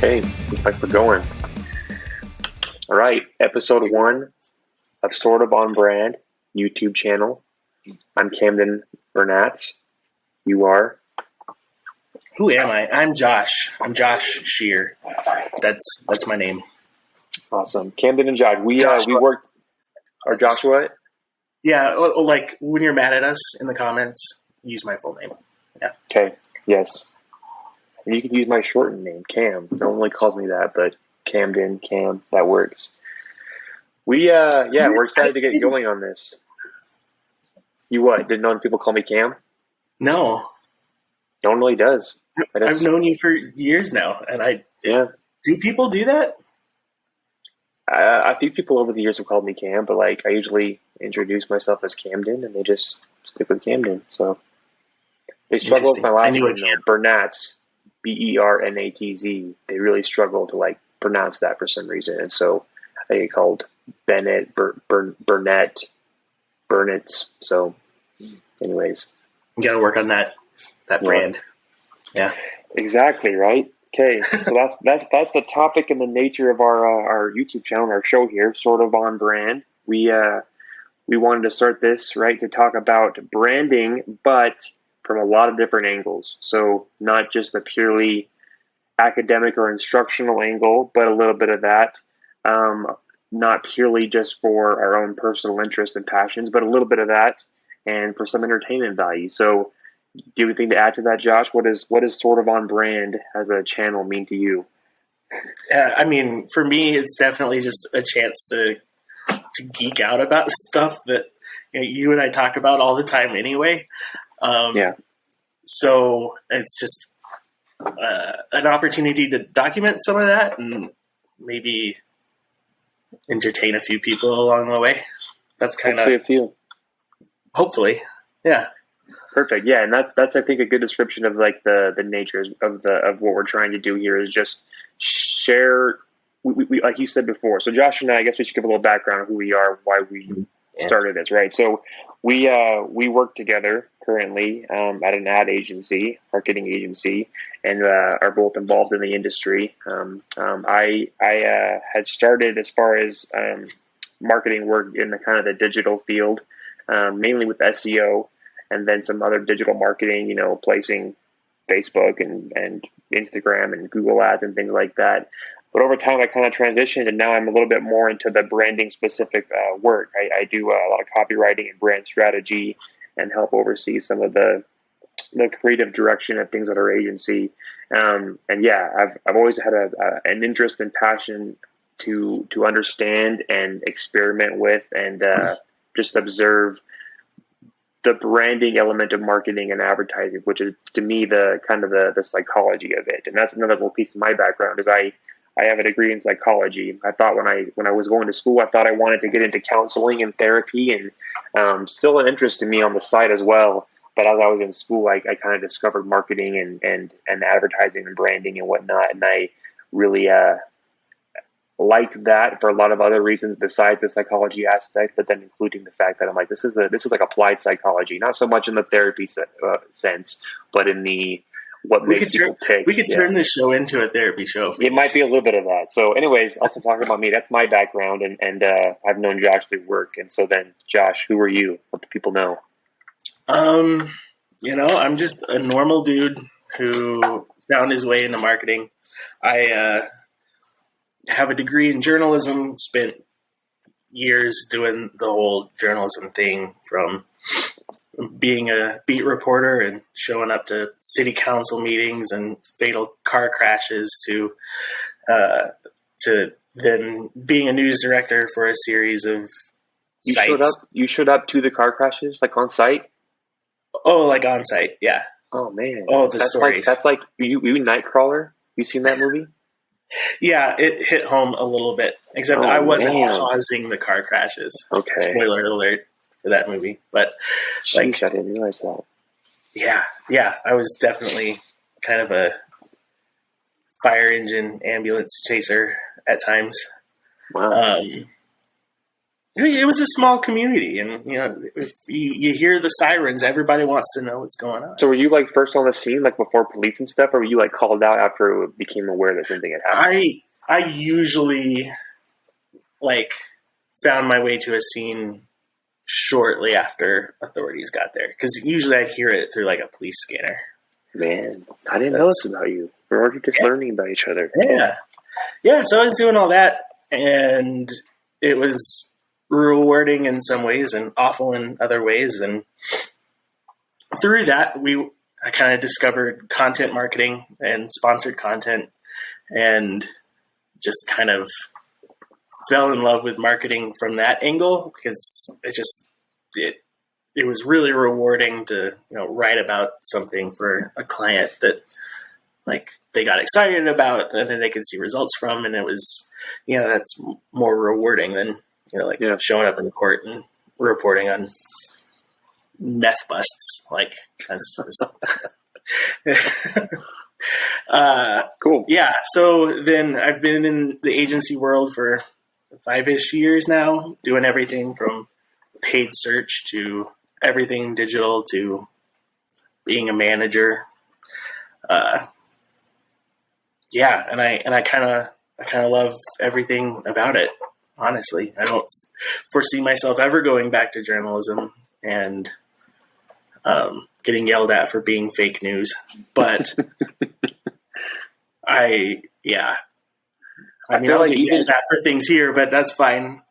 Okay, looks like we're going. All right, episode 1 of Sort of On Brand YouTube channel. I'm Camden Burnatz. You are? Who am I? I'm Josh. I'm Josh Shear. That's my name. Awesome. Camden and Josh. We worked. Or Joshua? Yeah, like when you're mad at us in the comments, use my full name. Yeah. Okay. Yes. And you can use my shortened name, Cam. No one really calls me that, but Camden, Cam, that works. We're excited to get going on this. You what? Did none people call me Cam? No. No one really does. I've known you for years now, and do people do that? A few people over the years have called me Cam, but I usually introduce myself as Camden, and they just stick with Camden. So they struggle with my last name, Burnatz, Bernatz. They really struggle to pronounce that for some reason, and so I get called Bennett, Burnett, Burnitz. So, anyways, you got to work on that brand. Yeah, exactly right. Okay, so that's the topic and the nature of our YouTube channel, our show here, Sort of On Brand. We wanted to start this right to talk about branding, but from a lot of different angles. So not just a purely academic or instructional angle, but a little bit of that. Not purely just for our own personal interests and passions, but a little bit of that, and for some entertainment value. So, do you have anything to add to that, Josh? What is Sort of On Brand as a channel mean to you? I mean, for me, it's definitely just a chance to geek out about stuff that you and I talk about all the time anyway. So it's just an opportunity to document some of that and maybe entertain a few people along the way. That's kind of a few. Hopefully, yeah. Perfect. Yeah, and that's I think a good description of the nature of what we're trying to do here is just share. We like you said before. So Josh and I guess we should give a little background of who we are, why we started this, right? So we work together currently at an ad agency, marketing agency, and are both involved in the industry. I had started as far as marketing work in the kind of the digital field, mainly with SEO. And then some other digital marketing, placing Facebook and Instagram and Google ads and things like that. But over time, I kind of transitioned, and now I'm a little bit more into the branding specific work. I do a lot of copywriting and brand strategy and help oversee some of the creative direction of things at our agency. I've always had an interest and passion to understand and experiment with and just observe the branding element of marketing and advertising, which is to me the kind of the psychology of it. And that's another little piece of my background is I have a degree in psychology. I thought when I was going to school, I thought I wanted to get into counseling and therapy, and still an interest in me on the side as well. But as I was in school, I kind of discovered marketing and advertising and branding and whatnot. And I really liked that for a lot of other reasons besides the psychology aspect, but then including the fact that I'm like, this is like applied psychology, not so much in the therapy sense, but in the what makes people tick. We could turn this show into a therapy show. It might be a little bit of that. So anyways, also talking about me, that's my background, and I've known Josh through work. And so then, Josh, who are you? What do people know? I'm just a normal dude who found his way into marketing. I have a degree in journalism, spent years doing the whole journalism thing, from being a beat reporter and showing up to city council meetings and fatal car crashes to then being a news director for a series of sites. You showed up to the car crashes, on site? Oh, on site, yeah. Oh, man. Oh, the stories. That's you Nightcrawler? You seen that movie? Yeah, it hit home a little bit, except I wasn't causing the car crashes. Okay. Spoiler alert for that movie. But Sheesh, I didn't realize that. Yeah, I was definitely kind of a fire engine ambulance chaser at times. Wow. It was a small community, and if you hear the sirens, everybody wants to know what's going on. So were you like first on the scene, like before police and stuff, or were you like called out after it became aware that something had happened? I usually like found my way to a scene shortly after authorities got there, because usually I'd hear it through like a police scanner. Man, I didn't know this about you. We're already just learning about each other. Yeah. So I was doing all that, and it was rewarding in some ways and awful in other ways. And through that, I kind of discovered content marketing and sponsored content, and just kind of fell in love with marketing from that angle, because it was really rewarding to write about something for a client that like they got excited about and then they could see results from, and it was that's more rewarding than showing up in court and reporting on meth busts. Like that's just cool. Yeah. So then I've been in the agency world for 5-ish years now, doing everything from paid search to everything digital to being a manager. And I kind of love everything about it. Honestly, I don't foresee myself ever going back to journalism and getting yelled at for being fake news. But I mean, I'll get yelled at for things here, but that's fine.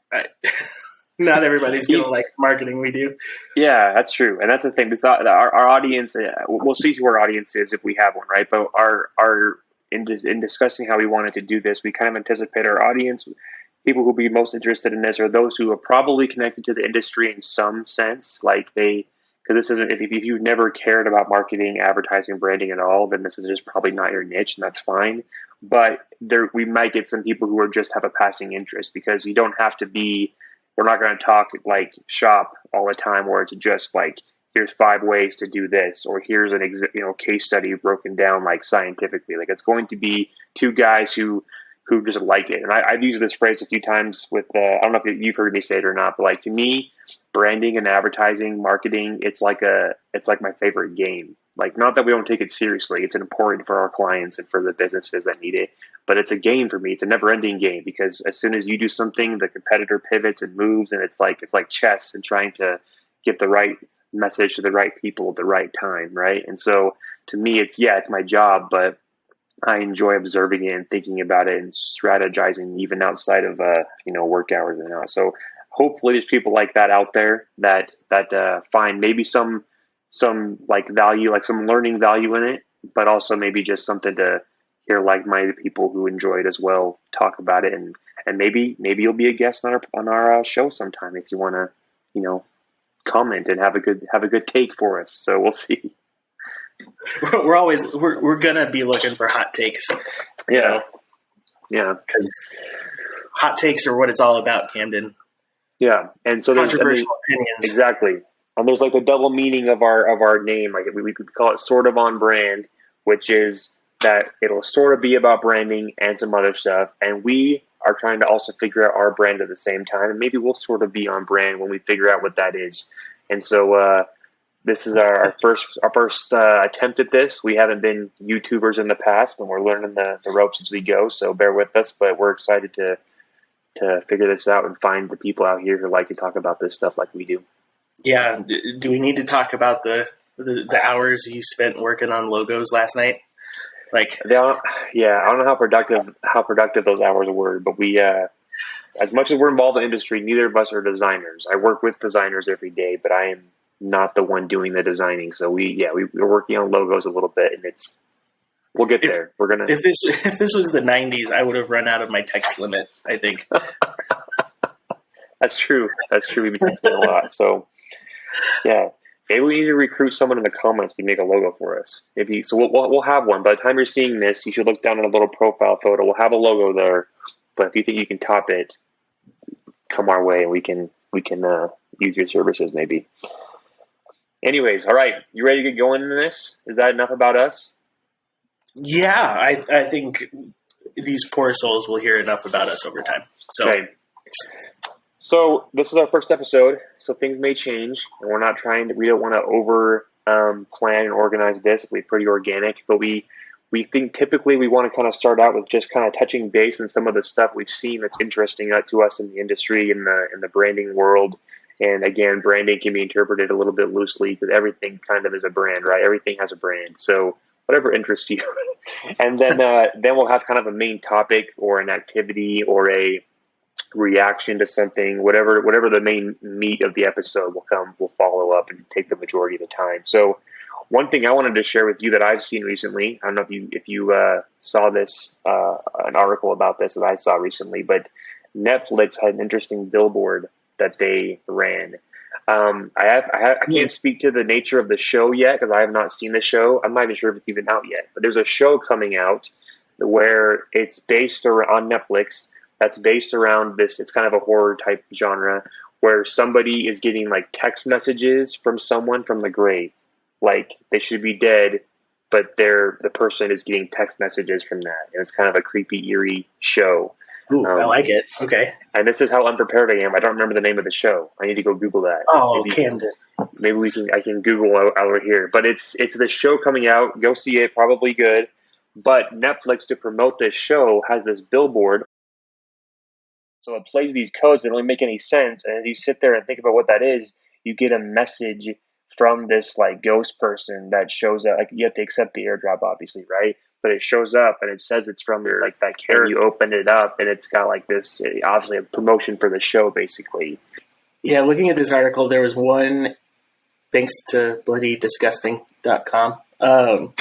Not everybody's going to like marketing we do. Yeah, that's true. And that's the thing. Our audience, we'll see who our audience is if we have one, right? But in discussing how we wanted to do this, we kind of anticipate our audience, people who will be most interested in this are those who are probably connected to the industry in some sense. Like because this isn't, if you've never cared about marketing, advertising, branding at all, then this is just probably not your niche, and that's fine. But we might get some people who are just have a passing interest, because you don't have to be, we're not going to talk like shop all the time where it's just like, here's 5 ways to do this, or here's an case study broken down like scientifically. Like it's going to be 2 guys who just like it. And I've used this phrase a few times with, I don't know if you've heard me say it or not, but like to me, branding and advertising, marketing, it's like my favorite game. Like, not that we don't take it seriously. It's important for our clients and for the businesses that need it, but it's a game for me. It's a never ending game, because as soon as you do something, the competitor pivots and moves, and it's like chess and trying to get the right message to the right people at the right time. Right. And so to me, it's my job, but I enjoy observing it and thinking about it and strategizing even outside of work hours and out. So hopefully there's people like that out there that find maybe some like value, like some learning value in it, but also maybe just something to hear like-minded people who enjoy it as well talk about it, and maybe you'll be a guest on our show sometime if you want to comment and have a good take for us. So we'll see. We're gonna be looking for hot takes. Yeah, because hot takes are what it's all about, Camden. Yeah, and so controversial opinions, exactly. And there's like a double meaning of our name. Like we could call it sort of on brand, which is that it'll sort of be about branding and some other stuff, and we are trying to also figure out our brand at the same time, and maybe we'll sort of be on brand when we figure out what that is. And so this is our first attempt at this. We haven't been YouTubers in the past, and we're learning the ropes as we go. So bear with us, but we're excited to figure this out and find the people out here who like to talk about this stuff like we do. Yeah. Do we need to talk about the hours you spent working on logos last night? Like, I don't know how productive those hours were, but we, as much as we're involved in the industry, neither of us are designers. I work with designers every day, but I am not the one doing the designing. So we're working on logos a little bit, and we'll get there. We're gonna. If this was the 90s, I would have run out of my text limit, I think. That's true. We've been texting a lot. So yeah. Maybe we need to recruit someone in the comments to make a logo for us. We'll have one. By the time you're seeing this, you should look down at a little profile photo. We'll have a logo there. But if you think you can top it, come our way and we can use your services maybe. Anyways, all right. You ready to get going into this? Is that enough about us? Yeah, I think these poor souls will hear enough about us over time. So, okay. So this is our first episode, so things may change, and we don't want to over plan and organize this. It'll be pretty organic, but we think typically we want to kind of start out with just kind of touching base on some of the stuff we've seen that's interesting to us in the industry, in the branding world. And again, branding can be interpreted a little bit loosely because everything kind of is a brand, right? Everything has a brand. So whatever interests you. And then we'll have kind of a main topic or an activity or a reaction to something, whatever the main meat of the episode will follow up and take the majority of the time. So one thing I wanted to share with you that I've seen recently, I don't know if you saw this, an article about this that I saw recently, but Netflix had an interesting billboard that they ran. I can't speak to the nature of the show yet because I have not seen the show. I'm not even sure if it's even out yet. But there's a show coming out where it's based on Netflix. That's based around this. It's kind of a horror type genre where somebody is getting like text messages from someone from the grave. Like they should be dead, but the person is getting text messages from that. And it's kind of a creepy, eerie show. Ooh, I like it. Okay. And this is how unprepared I am. I don't remember the name of the show. I need to go Google that. Oh, Camden. Maybe I can Google over here. But it's the show coming out. Go see it. Probably good. But Netflix, to promote this show, has this billboard. So it plays these codes that don't really make any sense. And as you sit there and think about what that is, you get a message from this like ghost person that shows up. Like you have to accept the airdrop, obviously, right? But it shows up and it says it's from your like that character. You open it up and it's got like this, obviously a promotion for the show, basically. Yeah, looking at this article, there was one, thanks to bloodydisgusting.com.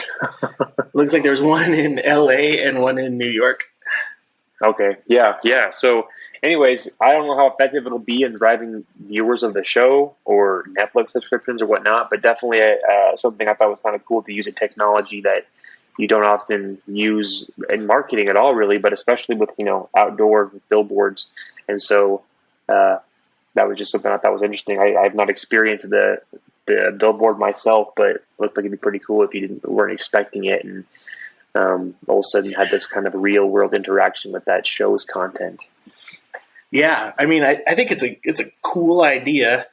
Looks like there's one in LA and one in New York. Okay. Yeah. So anyways, I don't know how effective it'll be in driving viewers of the show or Netflix subscriptions or whatnot, but definitely something I thought was kind of cool to use a technology that you don't often use in marketing at all, really, but especially with, outdoor billboards. And so that was just something I thought was interesting. I've not experienced the billboard myself, but it looked like it'd be pretty cool if you weren't expecting it. And all of a sudden had this kind of real world interaction with that show's content. Yeah, I mean, I think it's a cool idea,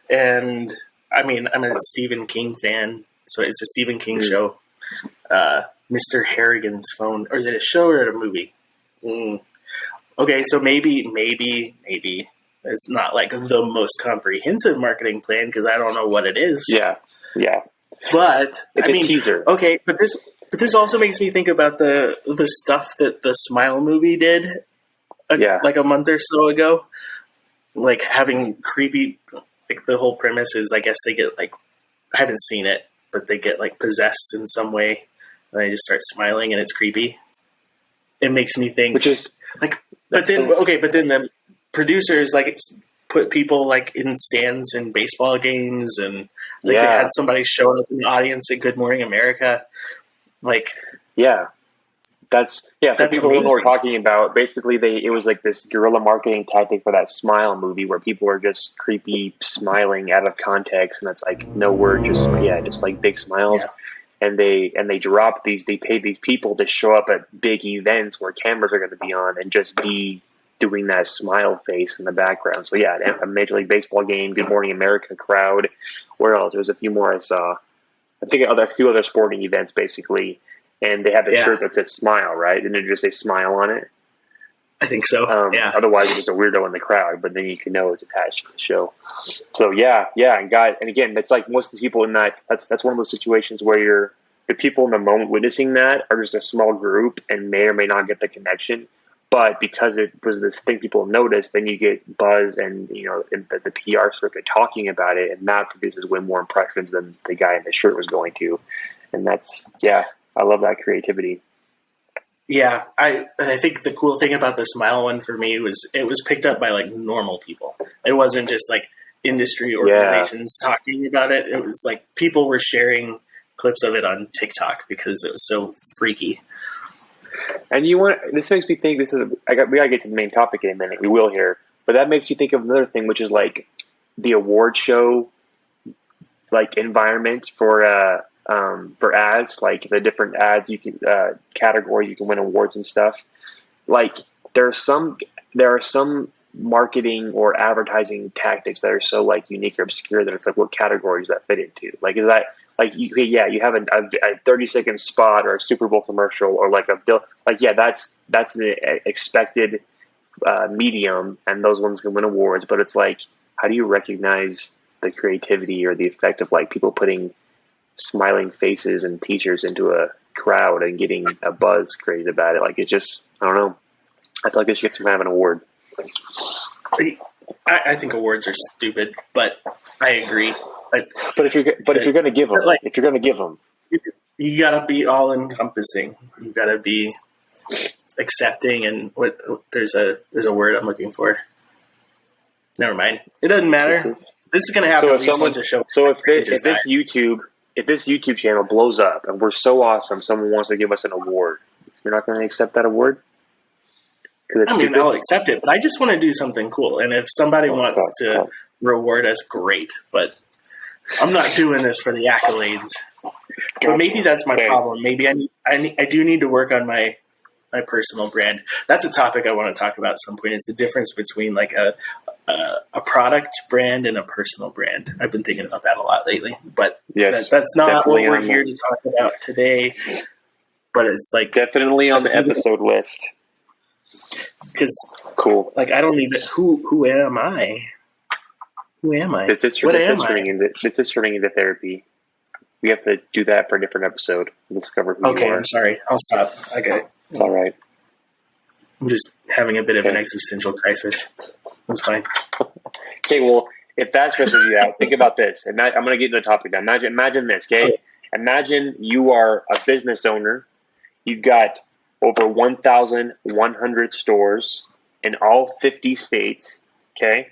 and I mean, I'm a Stephen King fan, so it's a Stephen King show. Mr. Harrigan's Phone, or is it a show or a movie? Okay, so maybe it's not like the most comprehensive marketing plan because I don't know what it is. Yeah. But it's a teaser. Okay, but this also makes me think about the stuff that the Smile movie did. Like a month or so ago, like having creepy, like the whole premise is, I guess they get like, I haven't seen it, but they get like possessed in some way and they just start smiling and it's creepy. It makes me think, which is like, but then the producers like put people like in stands in baseball games and like they had somebody show up in the audience at Good Morning America. Like, So people don't know what we're talking about. Basically, it was like this guerrilla marketing tactic for that Smile movie where people are just creepy smiling out of context, and that's like no word, just like big smiles. Yeah. And they pay these people to show up at big events where cameras are going to be on and just be doing that smile face in the background. So a Major League Baseball game, Good Morning America crowd. Where else? There's a few more I saw. I think a few other sporting events, basically. And they have a shirt that says Smile, right? And then just say Smile on it. I think so. Otherwise, it's just a weirdo in the crowd, but then you can know it's attached to the show. So and again, it's like most of the people in that's one of those situations where the people in the moment witnessing that are just a small group and may or may not get the connection. But because it was this thing people noticed, then you get buzz and the PR circuit talking about it, and that produces way more impressions than the guy in the shirt was going to. And that's I love that creativity. Yeah, I think the cool thing about the Smile one for me was it was picked up by like normal people. It wasn't just like industry organizations talking about it. It was like people were sharing clips of it on TikTok because it was so freaky. And this makes me think we gotta get to the main topic in a minute. We will here, but that makes you think of another thing, which is like the award show, like environment for ads, like the different ads you can categories you can win awards and stuff. Like there are some marketing or advertising tactics that are so like unique or obscure that it's like, what categories does that fit into? Like, is that like, you have a 30-second spot or a Super Bowl commercial or like a bill, like, yeah, that's an expected medium, and those ones can win awards. But it's like, how do you recognize the creativity or the effect of like people putting smiling faces and t-shirts into a crowd and getting a buzz created about it? Like, it's just, I don't know. I feel like they should get some kind of an award. I think awards are stupid, but I agree. But if you're going to give them, like, if you're going to give them, you gotta be all encompassing. You gotta be accepting, and there's a word I'm looking for. Never mind. It doesn't matter. This is gonna happen. So if someone's a show, so if this YouTube channel blows up and we're so awesome, someone wants to give us an award, you're not going to accept that award? I mean, I'll accept it, but I just want to do something cool. And if somebody wants to reward us, great. But I'm not doing this for the accolades. But maybe that's my problem. Maybe I do need to work on my personal brand. That's a topic I want to talk about at some point. Is the difference between like a product brand and a personal brand. I've been thinking about that a lot lately. But yes, that's not what we're here to talk about today. But it's like definitely on the episode list. Because cool. Like, I don't even who am I? Who am I? This is turning into therapy. We have to do that for a different episode. Discover who you are. Okay, I'm sorry. I'll stop. Okay. It's all right. I'm just having a bit of an existential crisis. That's fine. Okay, well, if that stresses you out, think about this. I'm going to get into the topic now. Imagine this, okay? Imagine you are a business owner. You've got over 1,100 stores in all 50 states, okay?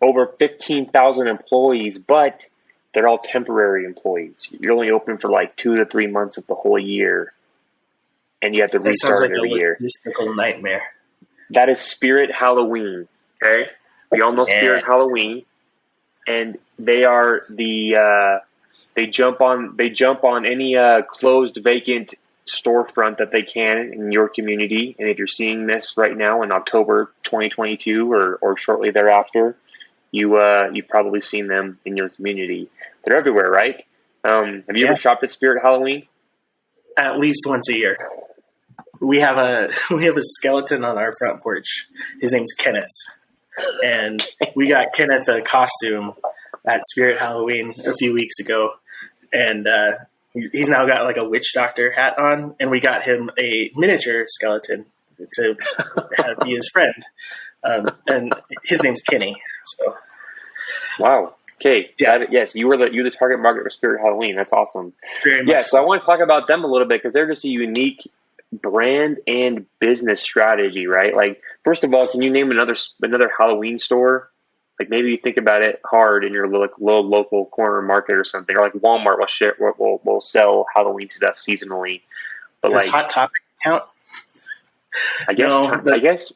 Over 15,000 employees, but they're all temporary employees. You're only open for like 2 to 3 months of the whole year, and you have to restart every year. That sounds like a logistical nightmare. That is Spirit Halloween, okay? We all know Spirit Halloween, and they are they jump on any closed, vacant storefront that they can in your community. And if you're seeing this right now in October 2022 or shortly thereafter, you've probably seen them in your community. They're everywhere, right? Have you ever shopped at Spirit Halloween? At least once a year. We have a skeleton on our front porch. His name's Kenneth, and we got Kenneth a costume at Spirit Halloween a few weeks ago, and he's now got like a witch doctor hat on, and we got him a miniature skeleton to be his friend, and his name's Kenny. So, wow. Okay. Yeah. Yes, you're the target market for Spirit Halloween. That's awesome. Very much so I want to talk about them a little bit because they're just a unique brand and business strategy, right? Like, first of all, can you name another Halloween store? Like, maybe you think about it hard in your little local corner market or something, or like Walmart will sell Halloween stuff seasonally. But does Hot Topic count? I guess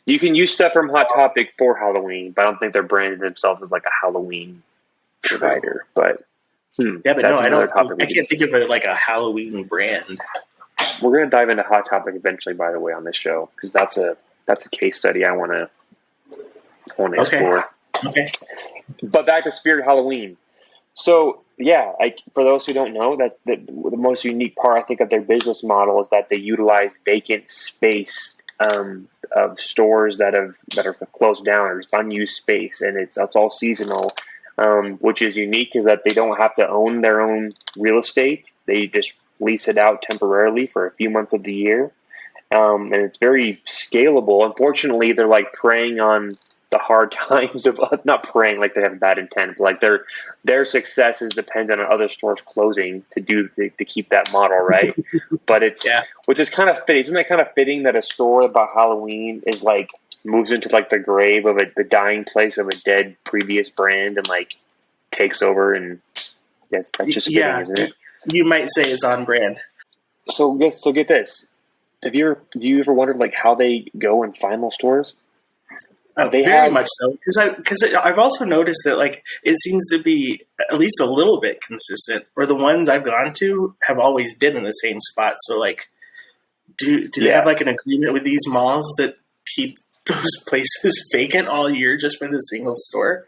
you can use stuff from Hot Topic for Halloween, but I don't think they're branded themselves as like a Halloween provider. But yeah, but no, I can't think of it like a Halloween brand. We're going to dive into Hot Topic eventually, by the way, on this show, because that's a case study I want to explore. Okay. But back to Spirit Halloween. So yeah, for those who don't know, that's the most unique part, I think, of their business model is that they utilize vacant space of stores that are closed down or just unused space, and it's all seasonal. Which is unique is that they don't have to own their own real estate. They just lease it out temporarily for a few months of the year. And it's very scalable. Unfortunately, they're like preying on the hard times of, not preying like they have bad intent, but like their success is dependent on other stores closing to keep that model, right? But which is kind of fitting. Isn't that kind of fitting that a store about Halloween is like moves into like the grave of the dying place of a dead previous brand and like takes over, and that's just fitting, isn't it? You might say it's on brand. So get this. Have you ever wondered like how they go and find those stores? Very much so, because I've also noticed that like it seems to be at least a little bit consistent. Or the ones I've gone to have always been in the same spot. So like, do they have like an agreement with these malls that keep those places vacant all year just for the single store?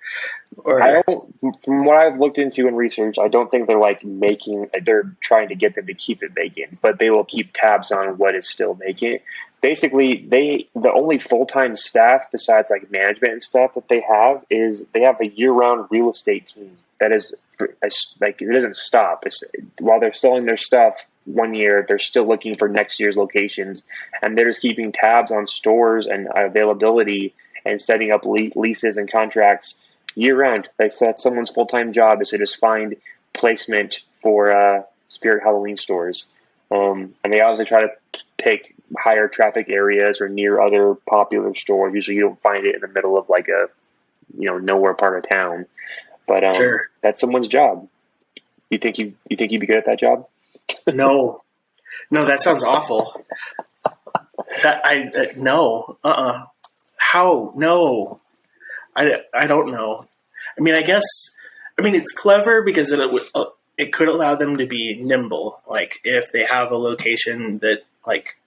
Or I don't. From what I've looked into and researched, I don't think they're like they're trying to get them to keep it vacant, but they will keep tabs on what is still vacant. Basically, the only full time staff besides like management and stuff that they have is they have a year round real estate team that is like it doesn't stop. While they're selling their stuff one year, they're still looking for next year's locations, and they're just keeping tabs on stores and availability and setting up leases and contracts year round. That's someone's full time job is to just find placement for Spirit Halloween stores, and they obviously try to pick higher traffic areas or near other popular stores. Usually, you don't find it in the middle of like a nowhere part of town. But Sure. That's someone's job. You think you'd be good at that job? No, that sounds awful. No. How? No. I don't know. I mean, it's clever because it could allow them to be nimble. Like if they have a location that like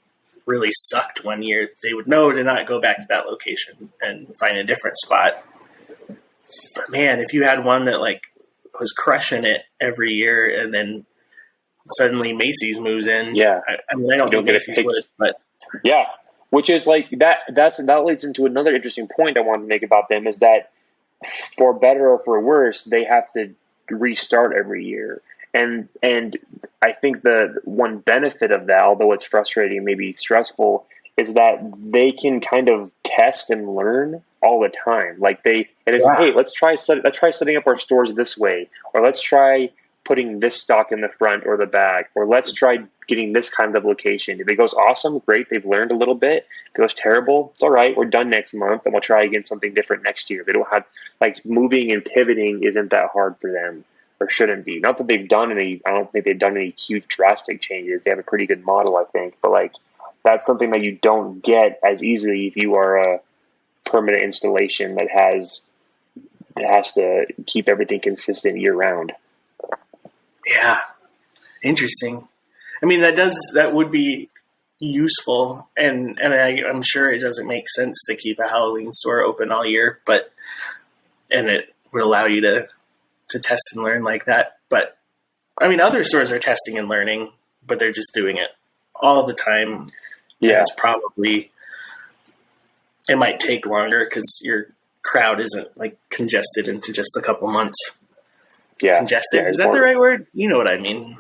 really sucked one year, they would know to not go back to that location and find a different spot. But man, if you had one that like was crushing it every year and then suddenly Macy's moves in, yeah. I don't think Macy's would, but yeah, which is like that leads into another interesting point I wanted to make about them is that for better or for worse, they have to restart every year. And I think the one benefit of that, although it's frustrating, maybe stressful, is that they can kind of test and learn all the time. Like hey, let's try setting up our stores this way, or let's try putting this stock in the front or the back, or let's try getting this kind of location. If it goes awesome, great, they've learned a little bit. If it goes terrible, it's all right, we're done next month, and we'll try again something different next year. They don't have, like, moving and pivoting isn't that hard for them, or shouldn't be. Not that they've done any, I don't think they've done any huge drastic changes. They have a pretty good model, I think, but, like, that's something that you don't get as easily if you are a permanent installation that has to keep everything consistent year round. Yeah. Interesting. I mean, that would be useful, and I'm sure it doesn't make sense to keep a Halloween store open all year, and it would allow you to test and learn like that. But I mean, other stores are testing and learning, but they're just doing it all the time. Yeah, it might take longer because your crowd isn't like congested into just a couple months. Yeah, congested. Is that the right word? You know what I mean.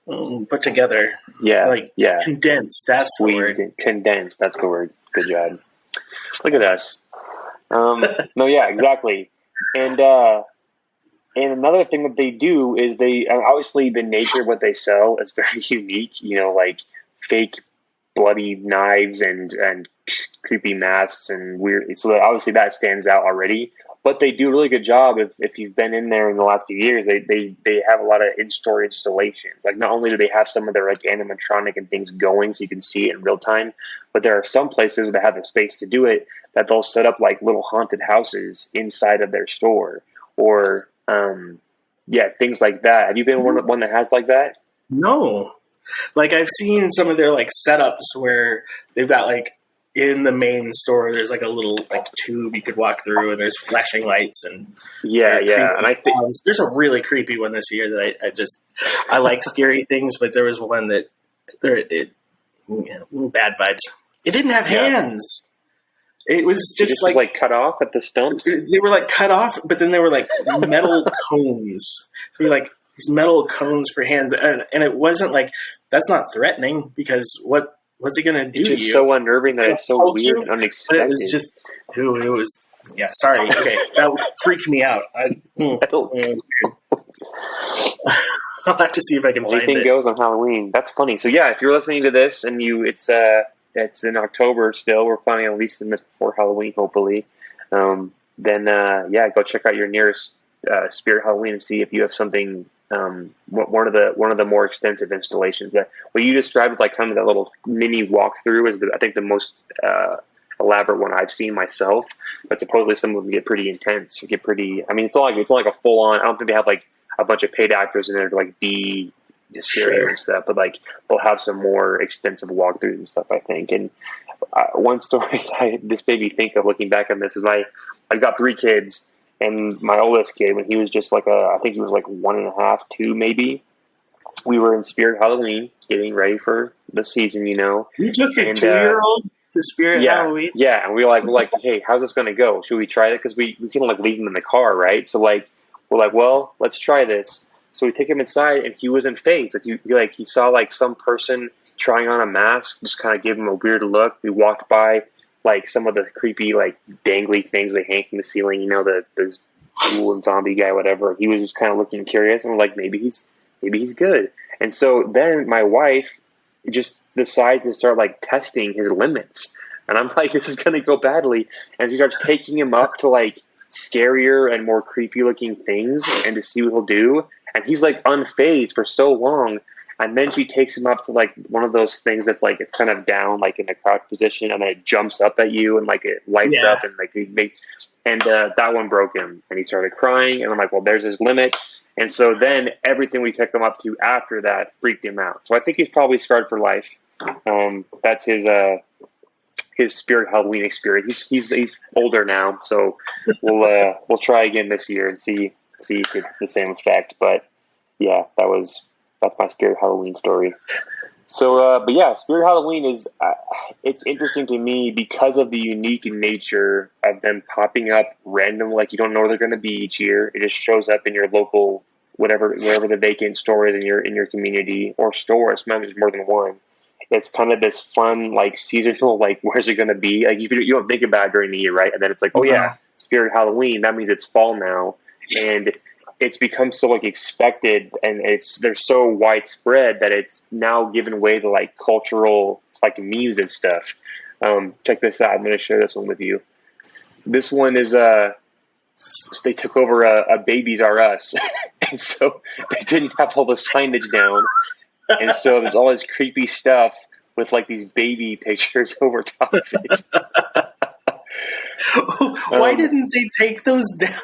Put together. Yeah. Condensed. That's the word. Condensed. That's the word. Good job. Look at us. No, yeah, exactly. And another thing that they do is obviously the nature of what they sell is very unique, like fake bloody knives and creepy masks and weird. So obviously that stands out already. But they do a really good job. If you've been in there in the last few years, they have a lot of in-store installations. Like not only do they have some of their like animatronic and things going so you can see it in real time, but there are some places that have the space to do it that they'll set up like little haunted houses inside of their store or things like that. Have you been one that has like that? No. Like I've seen some of their like setups where they've got like in the main store, there's like a little like tube you could walk through, and there's flashing lights and and I think there's a really creepy one this year that I like scary things, but there was one that bad vibes. It didn't have hands. It was just like cut off at the stumps. They were like cut off, but then they were like metal cones. So we like these metal cones for hands, and it wasn't like that's not threatening because what's it going to do to you? It's just so unnerving that it's so weird and unexpected. But it was just, it was, sorry. Okay, that freaked me out. I'll have to see if I can find it. Anything goes on Halloween. That's funny. So yeah, if you're listening to this and it's in October still, we're planning on releasing this before Halloween, hopefully. Then go check out your nearest Spirit Halloween and see if you have something. One of the more extensive installations that what you described with like kind of that little mini walkthrough is I think the most elaborate one I've seen myself. But supposedly some of them get pretty intense. It's not like a full on. I don't think they have like a bunch of paid actors in there to like be just scare you and stuff. But like they'll have some more extensive walkthroughs and stuff, I think. And one story this made me think of looking back on this is I've got 3 kids, and my oldest kid, when he was just like I think he was like 1.5, 2 maybe. We were in Spirit Halloween, getting ready for the season, You took your 2-year-old to Spirit Halloween? Yeah, and we were like, hey, how's this going to go? Should we try it? Because we can like leave him in the car, right? So like we're like, well, let's try this. So we take him inside, and he wasn't phased. Like he saw like some person trying on a mask, just kind of gave him a weird look. We walked by like some of the creepy like dangly things they hang from the ceiling, the ghoul and zombie guy, whatever. He was just kind of looking curious, and we're like, maybe he's good. And so then my wife just decides to start like testing his limits. And I'm like, this is going to go badly. And she starts taking him up to like scarier and more creepy looking things and to see what he'll do. And he's like unfazed for so long. And then she takes him up to like one of those things that's like, it's kind of down, like in a crouch position, and then it jumps up at you and like it lights up and like that one broke him, and he started crying. And I'm like, well, there's his limit. And so then everything we took him up to after that freaked him out. So I think he's probably scarred for life. That's his Spirit Halloween experience. He's older now, so we'll try again this year and see if it's the same effect. But yeah, that's my Spirit Halloween story. So, but yeah, Spirit Halloween is it's interesting to me because of the unique nature of them popping up random, like you don't know where they're going to be each year. It just shows up in your local wherever the vacant store is in your community or store. Sometimes there's more than one. It's kind of this fun, like seasonal, like where's it going to be? Like you don't think about it during the year, right? And then it's like, oh yeah, Spirit Halloween. That means it's fall now, and it's become so like expected, and they're so widespread that it's now given way to like cultural like memes and stuff. Check this out. I'm going to share this one with you. This one is they took over a Babies R Us, and so they didn't have all the signage down, and so there's all this creepy stuff with like these baby pictures over top of it. Why didn't they take those down?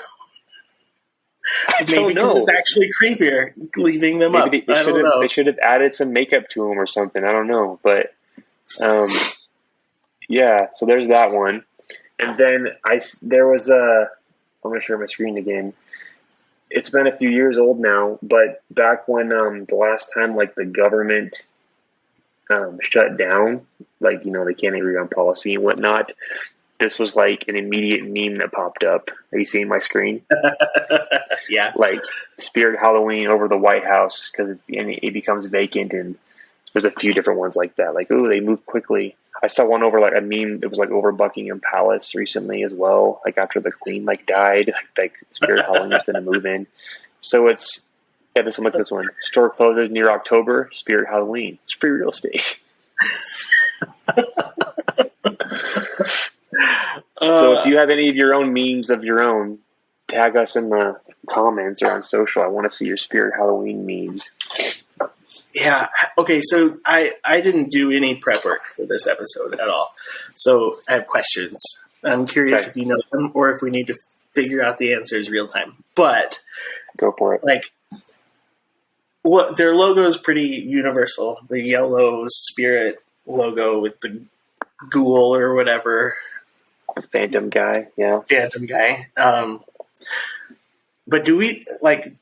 Maybe because it's actually creepier leaving them up. They should have added some makeup to them or something. I don't know, but yeah. So there's that one, and then there was I'm going to share my screen again. It's been a few years old now, but back when the last time like the government shut down, like they can't agree on policy and whatnot. This was like an immediate meme that popped up. Are you seeing my screen? Yeah. Like Spirit Halloween over the White House because it becomes vacant, and there's a few different ones like that. Like, ooh, they move quickly. I saw one over like a meme. It was like over Buckingham Palace recently as well. Like after the Queen like died, like Spirit Halloween is going to move in. So it's this one. Look at this one. Store closes near October. Spirit Halloween. It's free real estate. So if you have any of your own memes of your own, tag us in the comments or on social. I want to see your Spirit Halloween memes. Yeah. Okay. So I didn't do any prep work for this episode at all. So I have questions. I'm curious if you know them or if we need to figure out the answers real time. But go for it. Like, their logo is pretty universal. The yellow spirit logo with the ghoul or whatever. The Phantom guy. Yeah. Phantom guy. But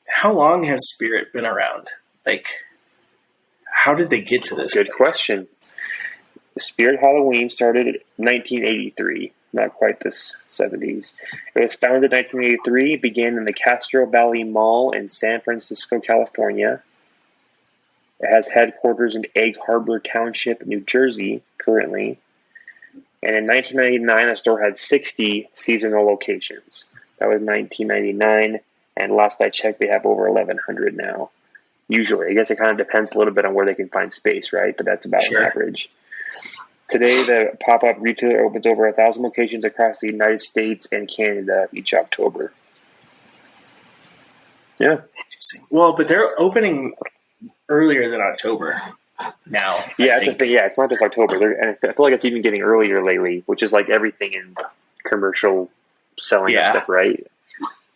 how long has Spirit been around? Like, how did they get to this? Good question. Spirit Halloween started in 1983, not quite the 70s. It was founded in 1983, began in the Castro Valley Mall in San Francisco, California. It has headquarters in Egg Harbor Township, New Jersey, currently. And in 1999, the store had 60 seasonal locations. That was 1999, and last I checked, they have over 1,100 now. Usually, I guess it kind of depends a little bit on where they can find space, right? But that's about an average. Today, the pop-up retailer opens over 1,000 locations across the United States and Canada each October. Yeah. Interesting. Well, but they're opening earlier than October now. Yeah, that's the thing. Yeah, it's not just October. And I feel like it's even getting earlier lately, which is like everything in commercial selling and stuff, right?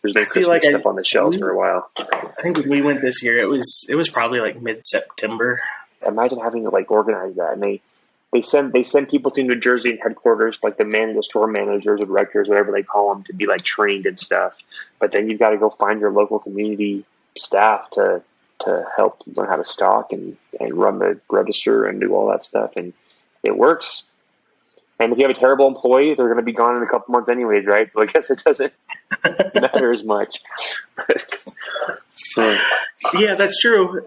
There's been Christmas stuff on the shelves for a while. I think when we went this year, it was probably like mid-September. Imagine having to like organize that, and they send people to New Jersey headquarters, like the store managers or directors, whatever they call them, to be like trained and stuff. But then you've got to go find your local community staff to help learn how to stock and run the register and do all that stuff. And it works. And if you have a terrible employee, they're going to be gone in a couple months anyways, right? So I guess it doesn't matter as much. Yeah, that's true.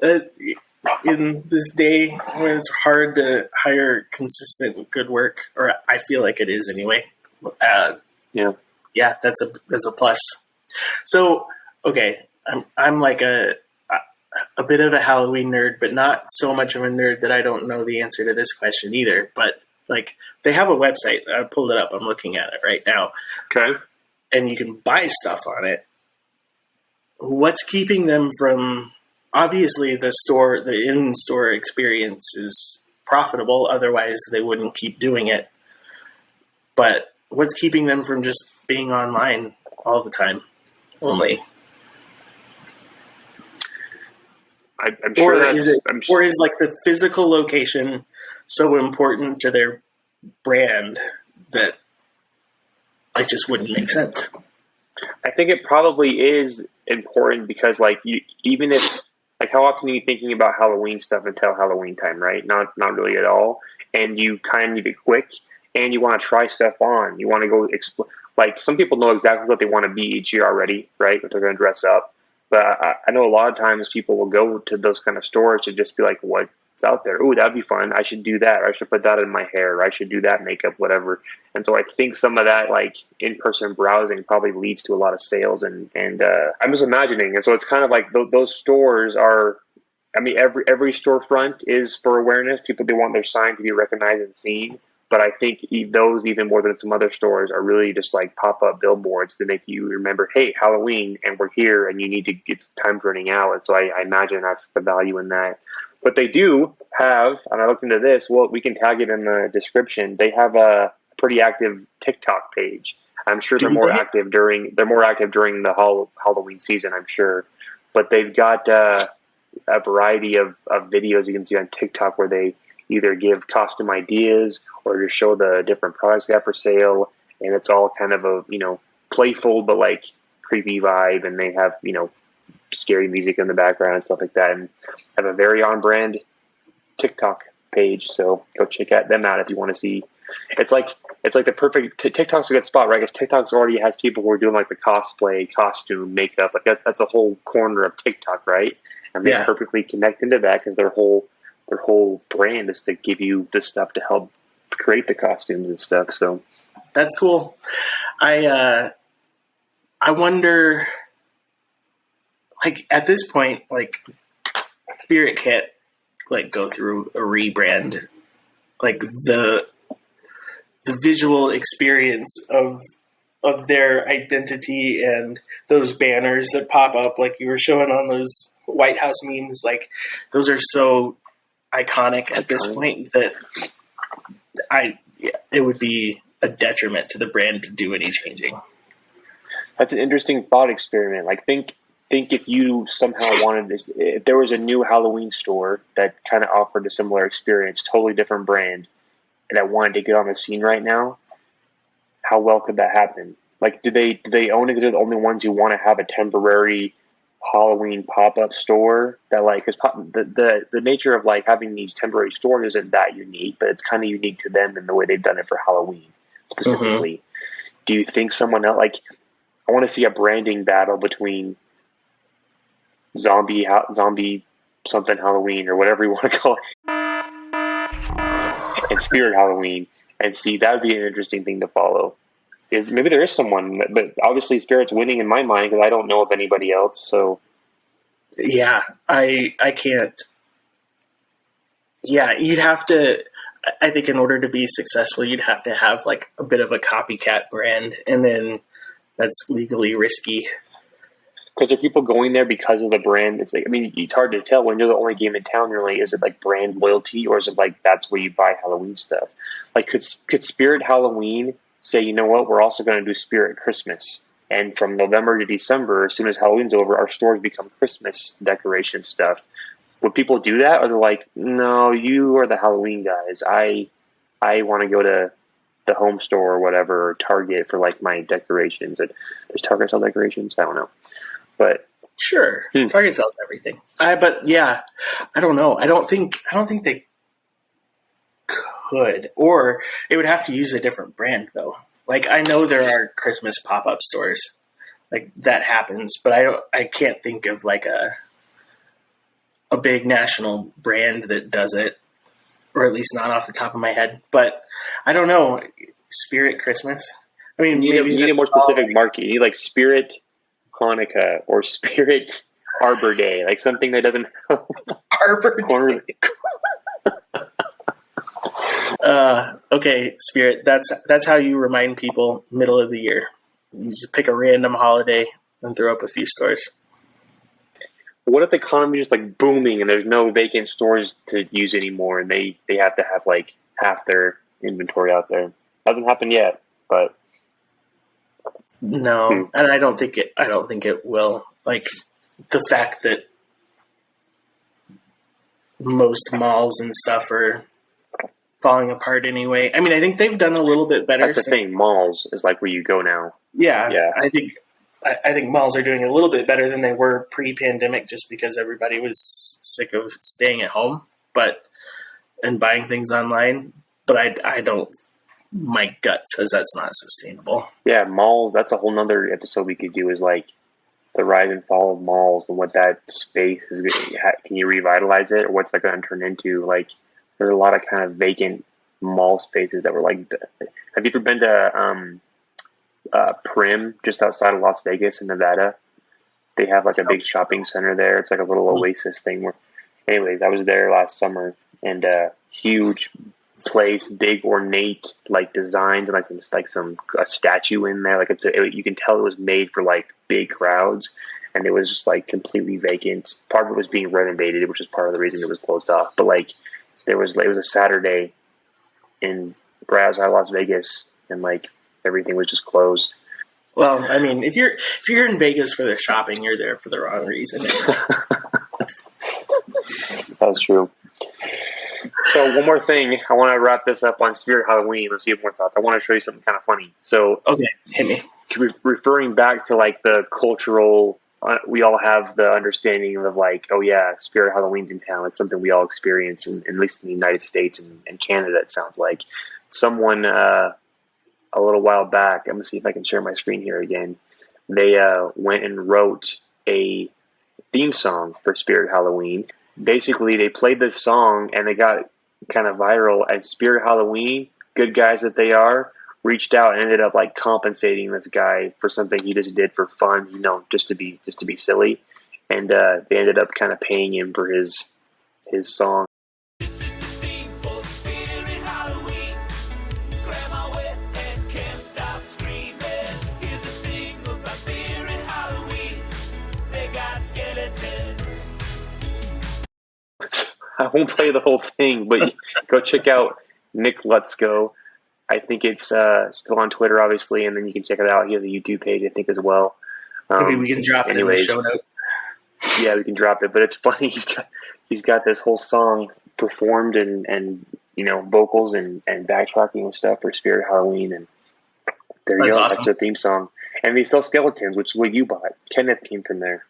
In this day when it's hard to hire consistent good work, or I feel like it is anyway. Yeah, that's a plus. So, okay, I'm like a bit of a Halloween nerd, but not so much of a nerd that I don't know the answer to this question either. But like, they have a website. I pulled it up. I'm looking at it right now. Okay. And you can buy stuff on it. What's keeping them from? Obviously, the in-store experience is profitable. Otherwise, they wouldn't keep doing it. But what's keeping them from just being online all the time only? I'm sure or is like the physical location so important to their brand that it just wouldn't make sense? I think it probably is important because, like, even if, like, how often are you thinking about Halloween stuff until Halloween time, right? Not really at all. And you kind of need it quick, and you want to try stuff on. You want to go explore. Like, some people know exactly what they want to be each year already, right? If they're going to dress up. But I know a lot of times people will go to those kind of stores to just be like, what's out there? Ooh, that'd be fun. I should do that. Or I should put that in my hair. Or I should do that makeup, whatever. And so I think some of that, like, in-person browsing probably leads to a lot of sales. And I'm just imagining. And so it's kind of like those stores are, I mean, every storefront is for awareness. People, they want their sign to be recognized and seen. But I think those, even more than some other stores, are really just like pop-up billboards to make you remember, hey, Halloween, and we're here, and you need to get time's running out. And so I imagine that's the value in that. But they do have, and I looked into this, well, we can tag it in the description. They have a pretty active TikTok page. I'm sure they're more active during the Halloween season, I'm sure. But they've got a variety of videos you can see on TikTok where they either give costume ideas or just show the different products they have for sale. And it's all kind of a, playful but like creepy vibe. And they have, scary music in the background and stuff like that. And have a very on-brand TikTok page. So go check them out if you want to see. It's like the perfect TikTok's a good spot, right? Because TikTok's already has people who are doing like the cosplay, costume, makeup. Like that's a whole corner of TikTok, right? And they perfectly connect into that because their whole brand is to give you the stuff to help create the costumes and stuff. So that's cool. I wonder, like, at this point, like, Spirit can't like go through a rebrand. Like the visual experience of their identity and those banners that pop up, like you were showing on those White House memes, like those are so iconic at this point that it would be a detriment to the brand to do any changing. That's an interesting thought experiment. Like think if you somehow wanted this, if there was a new Halloween store that kind of offered a similar experience, totally different brand, and I wanted to get on the scene right now, how well could that happen? Like, do they own it because they're the only ones who want to have a temporary Halloween pop-up store that, like, is the nature of like having these temporary stores isn't that unique, but it's kind of unique to them in the way they've done it for Halloween specifically. Mm-hmm. Do you think someone else, like, I want to see a branding battle between zombie something Halloween or whatever you want to call it and Spirit Halloween, and see, that would be an interesting thing to follow. Is maybe there is someone, but obviously Spirit's winning in my mind because I don't know of anybody else. So yeah, I can't. Yeah, you'd have to. I think in order to be successful, you'd have to have like a bit of a copycat brand, and then that's legally risky. Because are people going there because of the brand? It's like, I mean, it's hard to tell when you're the only game in town. Really, is it like brand loyalty, or is it like that's where you buy Halloween stuff? Like, could Spirit Halloween say, you know what, we're also going to do Spirit Christmas, And from November to December, as soon as Halloween's over, our stores become Christmas decoration stuff. Would people do that, or they're like, no, you are the Halloween guys. I want to go to the home store or whatever, or Target for like my decorations. And does Target sell decorations? I don't know, but sure, Target sells everything. But yeah, I don't know. I don't think they could, or it would have to use a different brand though. Like I know there are Christmas pop-up stores, like that happens, but I can't think of like a big national brand that does it, or at least not off the top of my head. But I don't know. Spirit Christmas. I mean, you need a more specific market. You need like Spirit Hanukkah or Spirit Arbor Day, like something that doesn't Arbor Day. Okay, Spirit. That's how you remind people middle of the year. You just pick a random holiday and throw up a few stores. What if the economy is like booming and there's no vacant stores to use anymore, and they have to have like half their inventory out there? Hasn't happened yet, but no, and I don't think it will. Like the fact that most malls and stuff are falling apart anyway. I mean, I think they've done a little bit better. That's the thing. Malls is like where you go now. Yeah. I think malls are doing a little bit better than they were pre-pandemic, just because everybody was sick of staying at home, and buying things online. But I don't. My gut says that's not sustainable. Yeah, malls. That's a whole nother episode we could do. Is like the rise and fall of malls and what that space is. Can you revitalize it, or what's that going to turn into? Like, there's a lot of kind of vacant mall spaces that were like. Have you ever been to Prim, just outside of Las Vegas in Nevada? They have like a big shopping center there. It's like a little oasis thing. Anyways, I was there last summer, and huge place, big ornate like designs, and a statue in there. Like you can tell it was made for like big crowds, and it was just like completely vacant. Part of it was being renovated, which is part of the reason it was closed off. But like it was a Saturday right outside Las Vegas, and like everything was just closed. Well, I mean, if you're in Vegas for the shopping, you're there for the wrong reason. That's true. So one more thing, I want to wrap this up on Spirit Halloween. Let's see if more thoughts. I want to show you something kind of funny. So okay, hit me. Referring back to like the cultural, we all have the understanding of like, oh yeah, Spirit Halloween's in town. It's something we all experience, at least in the United States and Canada. It sounds like someone a little while back. I'm gonna see if I can share my screen here again. They went and wrote a theme song for Spirit Halloween. Basically, they played this song and they got kind of viral. And Spirit Halloween, good guys that they are, reached out and ended up like compensating this guy for something he just did for fun, just to be silly. And they ended up kind of paying him for his song. This is the theme for Spirit Halloween. Grandma wet and can't stop screaming. Here's the thing about Spirit Halloween. They got skeletons. I won't play the whole thing, but go check out Nick Lutsko. I think it's still on Twitter, obviously, and then you can check it out. He has a YouTube page, I think, as well. Maybe we can drop it in the show notes. Yeah, we can drop it, but it's funny. He's got this whole song performed and vocals and backtracking and stuff for Spirit Halloween, and there you go. Awesome. That's their theme song. And they sell skeletons, which is what you bought. Kenneth came from there.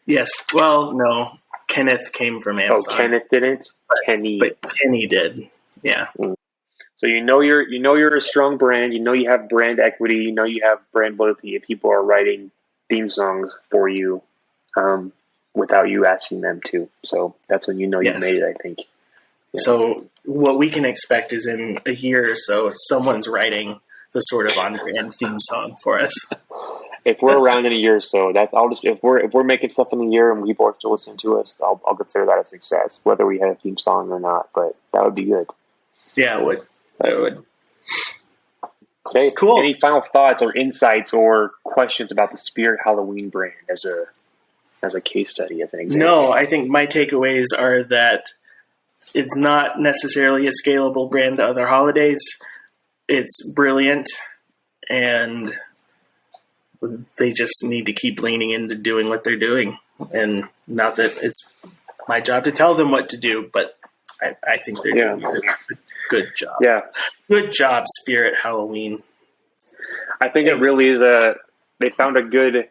Yes. Well, no. Kenneth came from Amazon. Oh, Kenneth didn't? Kenny. But Kenny did. Yeah. So you're a strong brand. You have brand equity. You have brand loyalty. If people are writing theme songs for you without you asking them to. So that's when you've made it, I think. Yeah. So what we can expect is in a year or so, someone's writing the sort of on-brand theme song for us. If we're around in a year or so, if we're making stuff in a year and people are still listening to us, I'll consider that a success, whether we have a theme song or not. But that would be good. Yeah, it would. I would. Okay, cool. Any final thoughts or insights or questions about the Spirit Halloween brand as a case study, as an example? No, I think my takeaways are that it's not necessarily a scalable brand to other holidays. It's brilliant, and they just need to keep leaning into doing what they're doing. And not that it's my job to tell them what to do, but I think they're doing a good job. Yeah. Good job, Spirit Halloween. I think it really is they found a good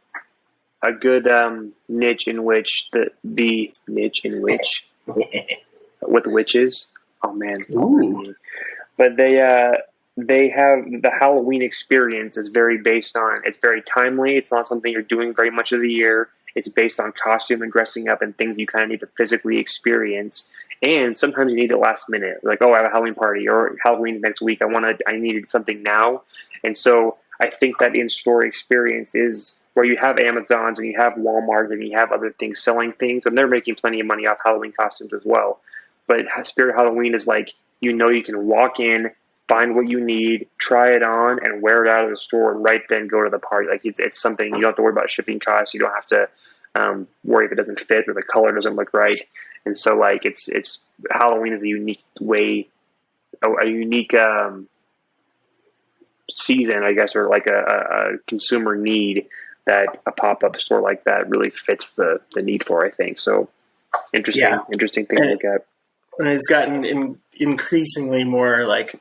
niche in which the niche in which with witches. Oh man. Ooh. But they have the Halloween experience is very based on, it's very timely. It's not something you're doing very much of the year. It's based on costume and dressing up and things you kind of need to physically experience. And sometimes you need it last minute. Like, oh, I have a Halloween party or Halloween's next week. I needed something now. And so I think that in-store experience is where you have Amazons and you have Walmart and you have other things selling things, and they're making plenty of money off Halloween costumes as well. But Spirit Halloween is like, you can walk in, find what you need, try it on, and wear it out of the store, and right then go to the party. Like it's something you don't have to worry about shipping costs. You don't have to worry if it doesn't fit or the color doesn't look right. And so like it's Halloween is a unique way, a unique season, I guess, or like a consumer need that a pop-up store like that really fits the need for, I think. So interesting thing to look at. And it's gotten increasingly more like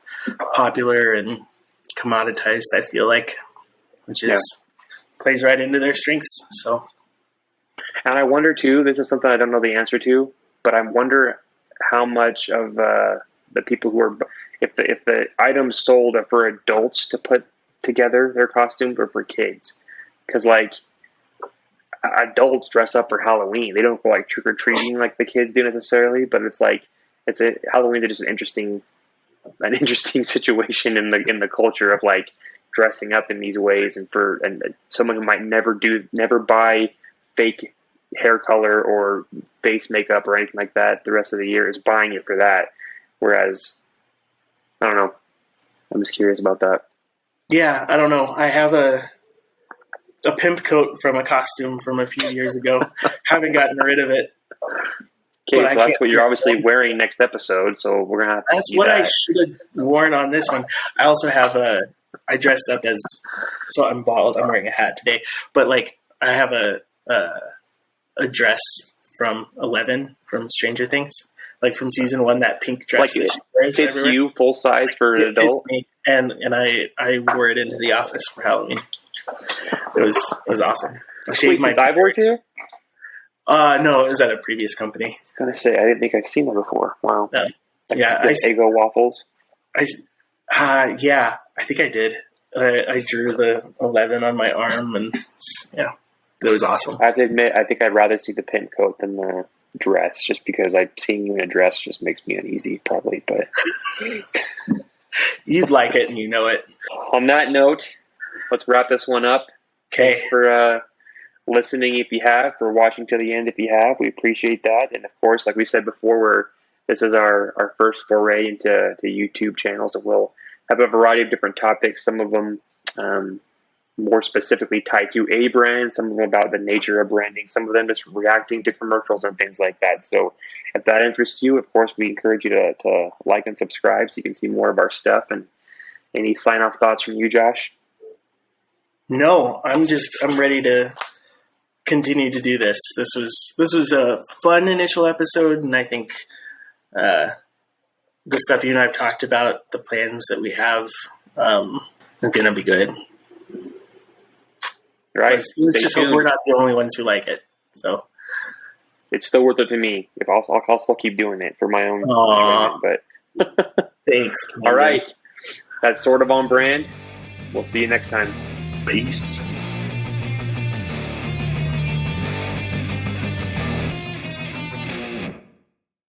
popular and commoditized, I feel like, which is plays right into their strengths. So, and I wonder too, this is something I don't know the answer to, but I wonder how much of the people who are, if the items sold are for adults to put together their costume or for kids, because like adults dress up for Halloween, they don't go like trick or treating like the kids do necessarily, but it's like Halloween is just an interesting situation in the culture of like dressing up in these ways, and someone who might never buy fake hair color or face makeup or anything like that the rest of the year is buying it for that. Whereas, I don't know. I'm just curious about that. Yeah, I don't know. I have a pimp coat from a costume from a few years ago. Haven't gotten rid of it. Okay, so that's what you're obviously wearing next episode, so we're going to have to That's what I should have worn on this one. I also have I dressed up as, so I'm bald, I'm wearing a hat today, but like I have a dress from 11 from Stranger Things, like from season 1, that pink dress. Like that she wears fits everywhere. You full size for an adult? Fits me, and I wore it into the office for Halloween. It was awesome. Wait, since I've worked here? No, it was at a previous company. I was going to say, I didn't think I've seen that before. Wow. Yeah. Eggo waffles? Yeah, I think I did. I drew the 11 on my arm, and yeah, it was awesome. I have to admit, I think I'd rather see the pimp coat than the dress, just because seeing you in a dress just makes me uneasy, probably. But you'd like it, and you know it. On that note, let's wrap this one up. Okay. Thanks for listening if you have, for watching to the end if you have. We appreciate that. And of course, like we said before, this is our first foray into YouTube channels, and we'll have a variety of different topics, some of them more specifically tied to a brand, some of them about the nature of branding, some of them just reacting to commercials and things like that. So if that interests you, of course, we encourage you to like and subscribe so you can see more of our stuff. And any sign-off thoughts from you, Josh? No, I'm ready to continue to do this. This was a fun initial episode, and I think the stuff you and I have talked about, the plans that we have, are going to be good. Right. Let's just hope we're not the only ones who like it. So it's still worth it to me. I'll still keep doing it for my own enjoyment, but thanks. All right. That's sort of on brand. We'll see you next time. Peace.